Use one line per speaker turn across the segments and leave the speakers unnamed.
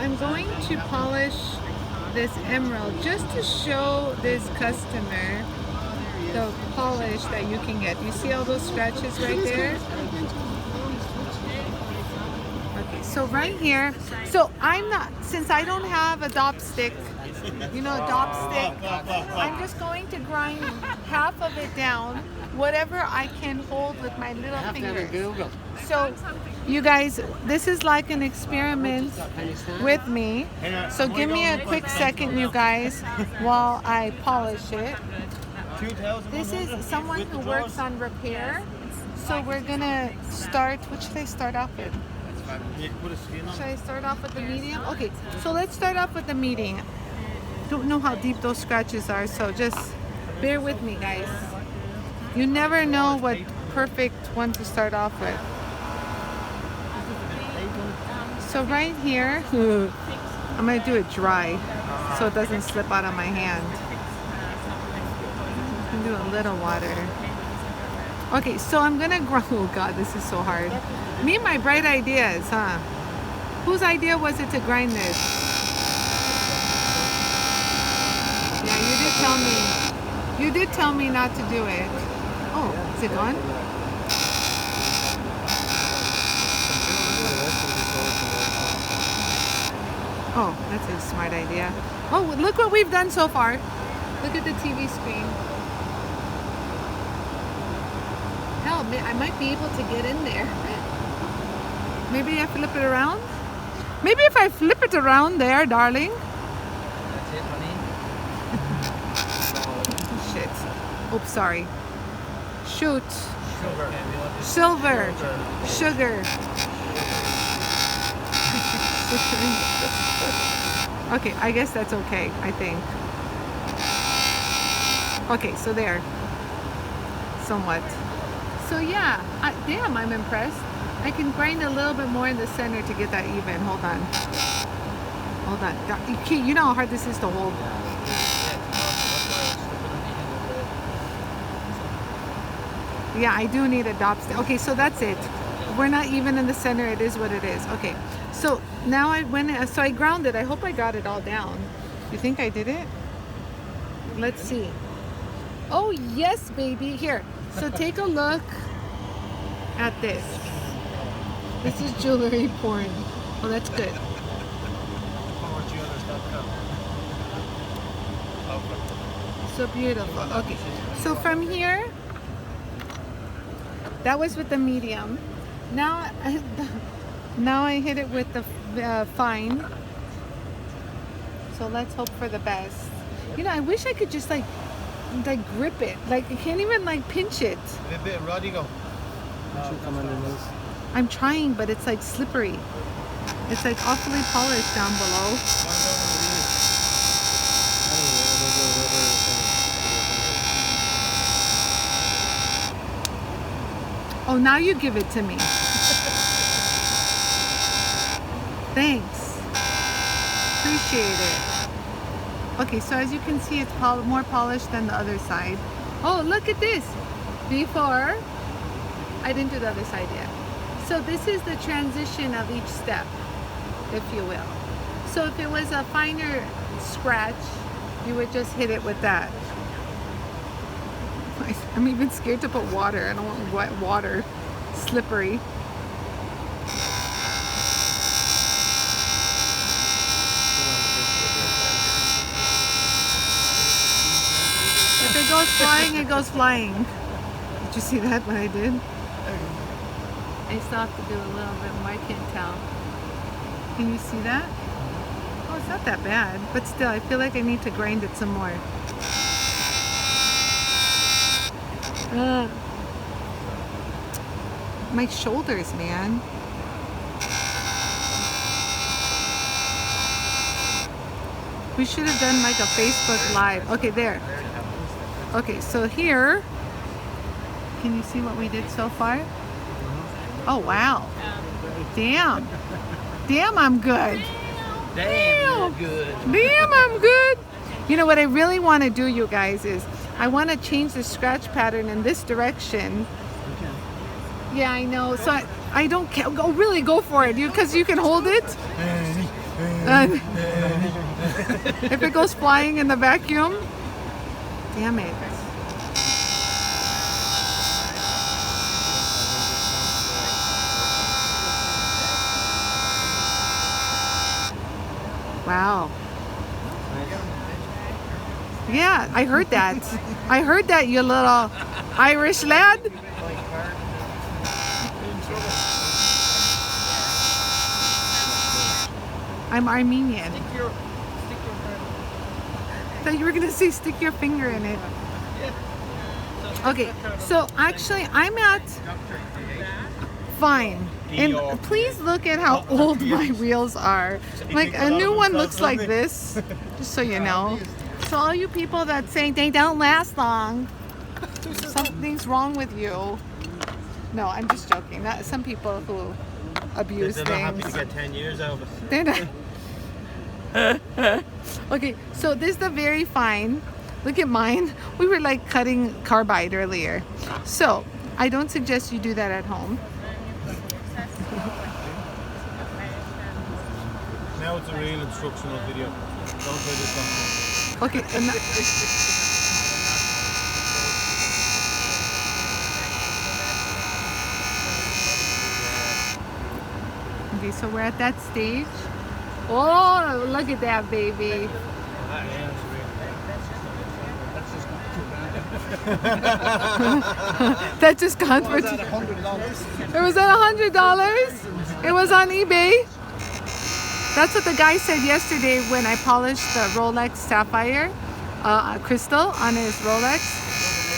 I'm going to polish this emerald just to show this customer the polish that you can get. You see all those scratches right there? Okay, so right here, so I'm not, since I don't have a dop stick, you know, a dop stick, I'm just going to grind half of it down, whatever I can hold with my little fingers. So you guys, this is like an experiment with me. So give me a quick second, you guys, while I polish it. This is someone who works on repair. So we're gonna start, what should I start off with? Should I start off with the medium? Okay, so let's start off with the medium. Don't know how deep those scratches are, so just bear with me, guys. You never know what perfect one to start off with. So right here, I'm gonna do it dry so it doesn't slip out of my hand. I'm gonna do a little water. Okay, so I'm gonna grind. Oh God, this is so hard. Me and my bright ideas, huh? Whose idea was it to grind this? Yeah, you did tell me. You did tell me not to do it. Oh, is it gone? Oh, that's a smart idea. Oh, look what we've done so far. Look at the TV screen. Hell, I might be able to get in there. Maybe I flip it around? Maybe if I flip it around there, darling.
That's it, honey.
Shit. Oops, sorry. Shoot.
Sugar.
Silver. Sugar. Okay, I guess that's okay, I think. Okay, so there. Somewhat. So yeah, damn, I'm impressed. I can grind a little bit more in the center to get that even. Hold on. Hold on. You know how hard this is to hold. Yeah, I do need a dop stick. Okay, so that's it. We're not even in the center. It is what it is. Okay, so now I ground it. I hope I got it all down. You think I did it? Let's see. Oh yes, baby. Here. So take a look at this. This is jewelry porn. Oh, that's good. So beautiful. Okay. So from here, that was with the medium. Now I hit it with the fine. So let's hope for the best. You know, I wish I could just like grip it. Like I can't even like pinch it.
A bit ruddy, go.
I'm trying, but it's like slippery. It's like awfully polished down below. Oh, now you give it to me. Thanks. Appreciate it. Okay, so as you can see, it's more polished than the other side. Oh, look at this. Before, I didn't do the other side yet. So this is the transition of each step, if you will. So if it was a finer scratch, you would just hit it with that. I'm even scared to put water. I don't want wet water. Slippery. If it goes flying, it goes flying. Did you see that, what I did? I still have to do a little bit more. I can't tell. Can you see that? Oh, it's not that bad. But still, I feel like I need to grind it some more. My shoulders, man. We should have done like a Facebook Live. Okay, there. Okay, so here, can you see what we did so far? Oh, wow. Damn. Damn, I'm good.
Damn, you're good.
Damn, I'm good. You know what I really want to do, you guys, is I want to change the scratch pattern in this direction. Okay. Yeah, I know. So I don't care. Go, really go for it, because you can hold it. If it goes flying in the vacuum, damn it. Wow. Yeah, I heard that. I heard that, you little Irish lad. I'm Armenian. I thought you were gonna say stick your finger in it. Okay, so actually I'm at fine. And please look at how old my wheels are. Like a new one looks like this, just so you know. So all you people that say they don't last long, something's wrong with you. No, I'm just joking. Not some people who abuse
They're
things.
not happy to get 10 years out of it.
They're not. Okay, so this is the very fine. Look at mine. We were like cutting carbide earlier. So I don't suggest you do that at home.
Now it's a real instructional video. Don't say this one.
Okay. Okay, so we're at that stage. Oh, look at that, baby. That just gone for $100. It was at $100. It was on eBay. That's what the guy said yesterday when I polished the Rolex Sapphire crystal on his Rolex.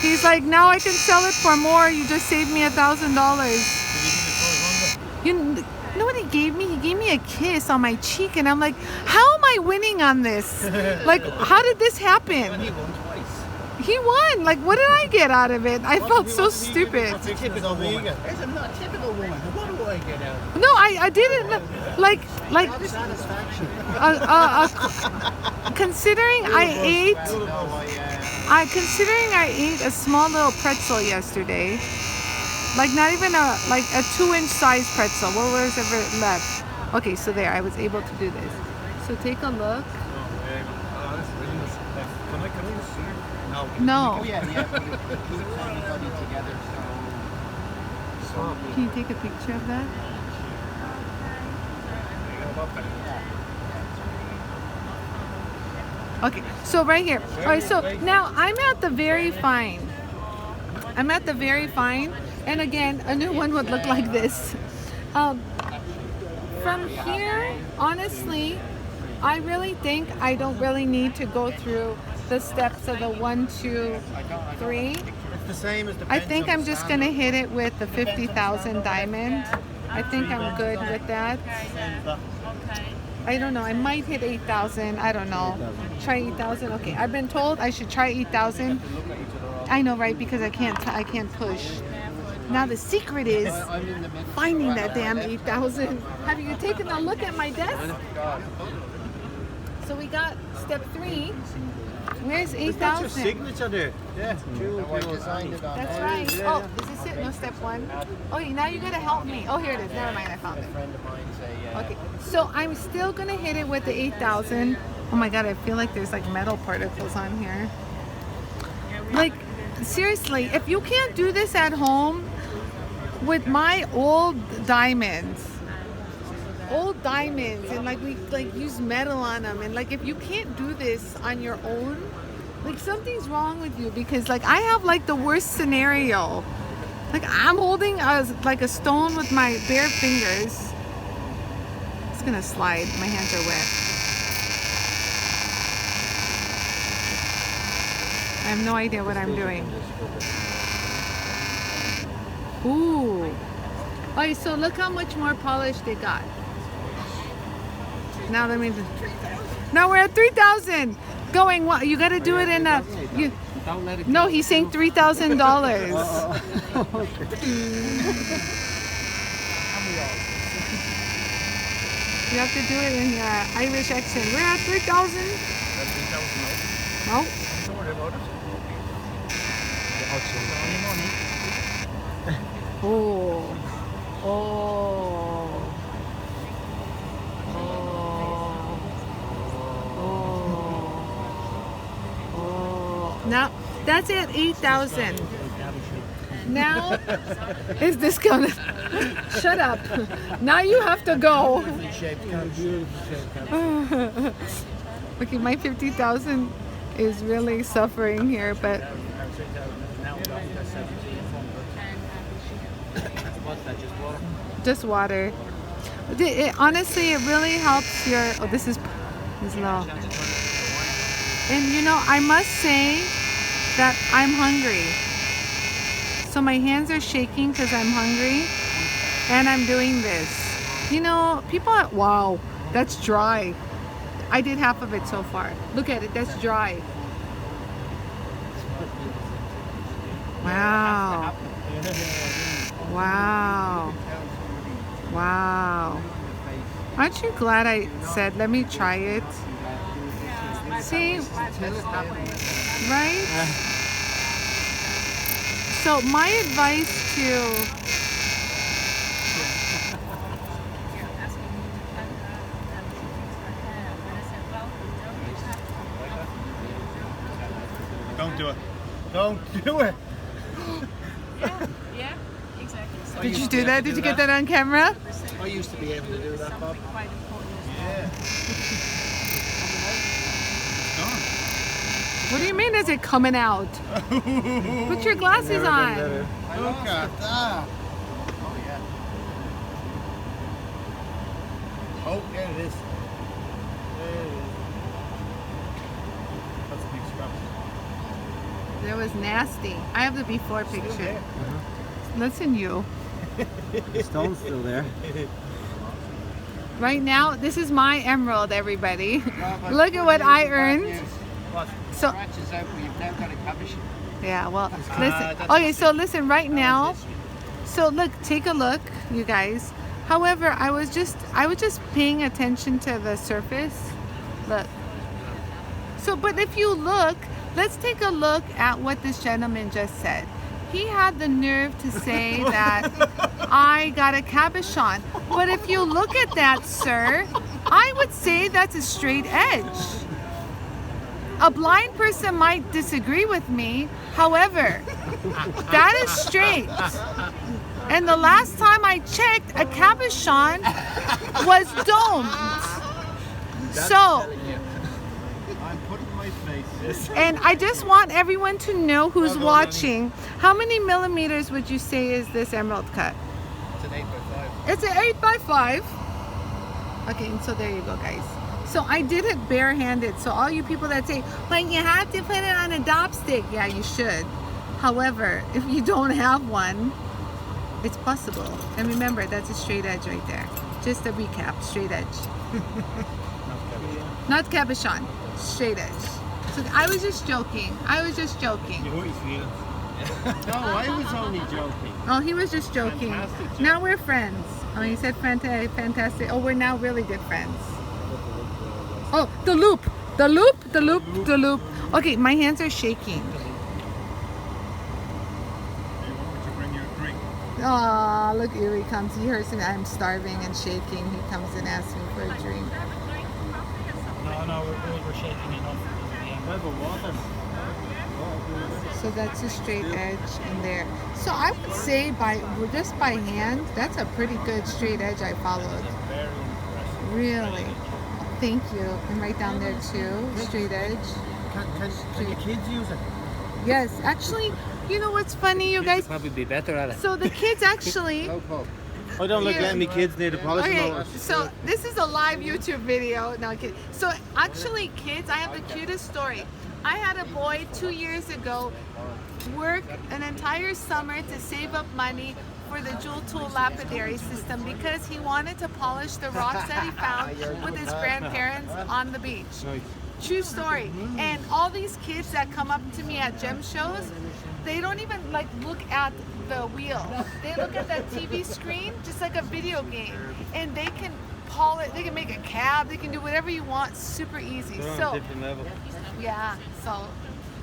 He's like, now I can sell it for more. You just saved me $1,000. You know what he gave me? He gave me a kiss on my cheek, and I'm like, how am I winning on this? Like, how did this happen?
He won twice.
He won. Like, what did I get out of it? I felt so stupid.
That's a typical woman. It's a not typical woman. What do I get out of it?
No, I didn't. Like
Satisfaction.
considering considering I ate a small little pretzel yesterday. Like not even a 2-inch size pretzel. What was ever left? Okay, so there, I was able to do this. So take a look. No.
Yeah, but it keeps everybody together. So
Can you take a picture of that? Okay, so right here. All right, so now I'm at the very fine. I'm at the very fine. And again, a new one would look like this. From here, honestly, I really think I don't really need to go through the steps of the 1, 2, 3.
It's the same as the
I think I'm just gonna hit it with the 50,000 diamond. I think I'm good with that. I don't know. I might hit 8,000. I don't know. Try 8,000. Okay. I've been told I should try 8,000. I know, right? Because I can't push. Now the secret is finding that damn 8,000. Have you taken a look at my desk? So we got step 3. Where's 8,000?
signature there. Yeah.
That's right. Oh, is this it? No, step 1. Okay, now you gotta help me. Oh, here it is. Never mind, I found it. Okay, so I'm still gonna hit it with the 8,000. Oh my god, I feel like there's like metal particles on here. Like, seriously, if you can't do this at home with my old diamonds, and like we like use metal on them, and like if you can't do this on your own, like something's wrong with you, because like I have like the worst scenario. Like I'm holding like a stone with my bare fingers. It's gonna slide. My hands are wet. I have no idea what I'm doing. Ooh. Okay, so look how much more polish they got. Now let me. Now we're at 3,000. Going what? You got to do it in a. You. No, he's saying $3,000. You have to do it in Irish accent. We're at 3,000. No. Oh. Oh. Oh. No, that's it, 8,000. Now is discounted. Shut up. Now you have to go. Okay, my 50,000 is really suffering here, but
What's that, just water?
just water. Honestly, it really helps your. Oh, this is low. And you know, I must say that I'm hungry. So my hands are shaking because I'm hungry, and I'm doing this. You know, people are, wow, that's dry. I did half of it so far. Look at it, that's dry. Wow. Wow. Wow. Aren't you glad I said, let me try it? See? Right? So my advice to
Don't do it. Don't do it.
Yeah, exactly.
Did you do that? Did you get that on camera?
I used to be able to do that, Bob.
Yeah.
What do you mean is it coming out? Put your glasses on.
Look at that.
Oh, yeah.
Oh, there it is. There it is. That's a big scrap.
That was nasty. I have the before picture. Listen, you.
The stone's still there.
Right now, this is my emerald, everybody. Look at what I earned. So,
Scratches out, but you've now got a cabbage.
yeah, well, listen. Okay, so listen, right now. So look, take a look, you guys. However, I was just paying attention to the surface. Look. So, but if you look, let's take a look at what this gentleman just said. He had the nerve to say that I got a cabochon. But if you look at that, sir, I would say that's a straight edge. A blind person might disagree with me. However, that is straight. And the last time I checked, a cabochon was domed. So,
I'm putting my face.
and I just want everyone to know who's watching. How many millimeters would you say is this emerald cut?
It's an 8x5.
It's an 8x5. Okay, and so there you go, guys. So I did it barehanded. So all you people that say, well, you have to put it on a dop stick. Yeah, you should. However, if you don't have one, it's possible. And remember, that's a straight edge right there. Just a recap, straight edge. Not cabochon, straight edge. So I was just joking. I was just joking.
You hurt his feelings.
No, I was only joking.
Oh, he was just joking.
Fantastic joke.
Now we're friends. Oh, he said fantastic. Oh, we're now really good friends. Oh, the loop. The loop, the loop, the loop. Okay, my hands are shaking.
Would you bring your drink?
Oh, look, here he comes. He hears me. I'm starving and shaking. He comes and asks me for a drink.
No, we're shaking enough. Water.
So that's a straight edge in there. So I would say just by hand, that's a pretty good straight edge I followed.
Very impressive.
Really. Thank you. And right down there too, straight edge.
Can the kids use it?
Yes, actually, you know what's funny, you guys?
Probably be better at it.
So the kids actually.
I don't like
Here.
letting me kids near the polishing
Okay,
motors.
so this is a live YouTube video. No, kidding. So actually, kids, I have the cutest story. I had a boy 2 years ago work an entire summer to save up money for the Jooltool lapidary system because he wanted to polish the rocks that he found with his grandparents on the beach. True story. And all these kids that come up to me at gem shows, they don't even like look at the wheel. They look at that TV screen just like a video game, and they can polish. They can make a cab. They can do whatever you want. Super easy.
They're on a
So
different level.
yeah. So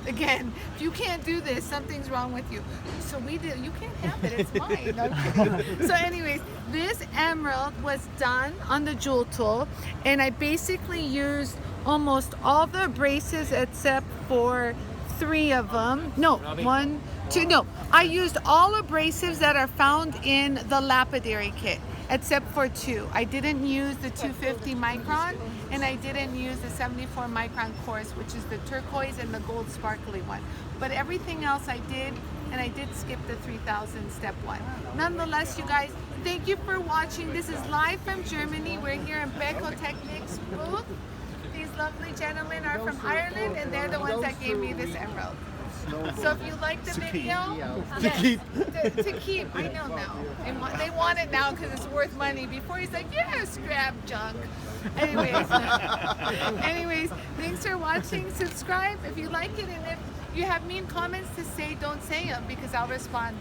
again, if you can't do this, something's wrong with you. So we do. You can't have it. It's mine. No kidding. So anyways, this emerald was done on the Jooltool, and I basically used almost all the braces except for 3 of them. No, 1, 2, no. I used all abrasives that are found in the lapidary kit, except for 2. I didn't use the 250 micron, and I didn't use the 74 micron coarse, which is the turquoise and the gold sparkly one. But everything else I did, and I did skip the 3000 step 1. Nonetheless, you guys, thank you for watching. This is live from Germany. We're here in beco-technic's booth. These lovely gentlemen are from Ireland, and they're the ones that gave me this emerald. So if you like the video,
To keep.
to keep, I know now. They want it now because it's worth money. Before he's like, yeah, scrap junk. Anyways, thanks for watching. Subscribe if you like it, and if you have mean comments to say, don't say them because I'll respond.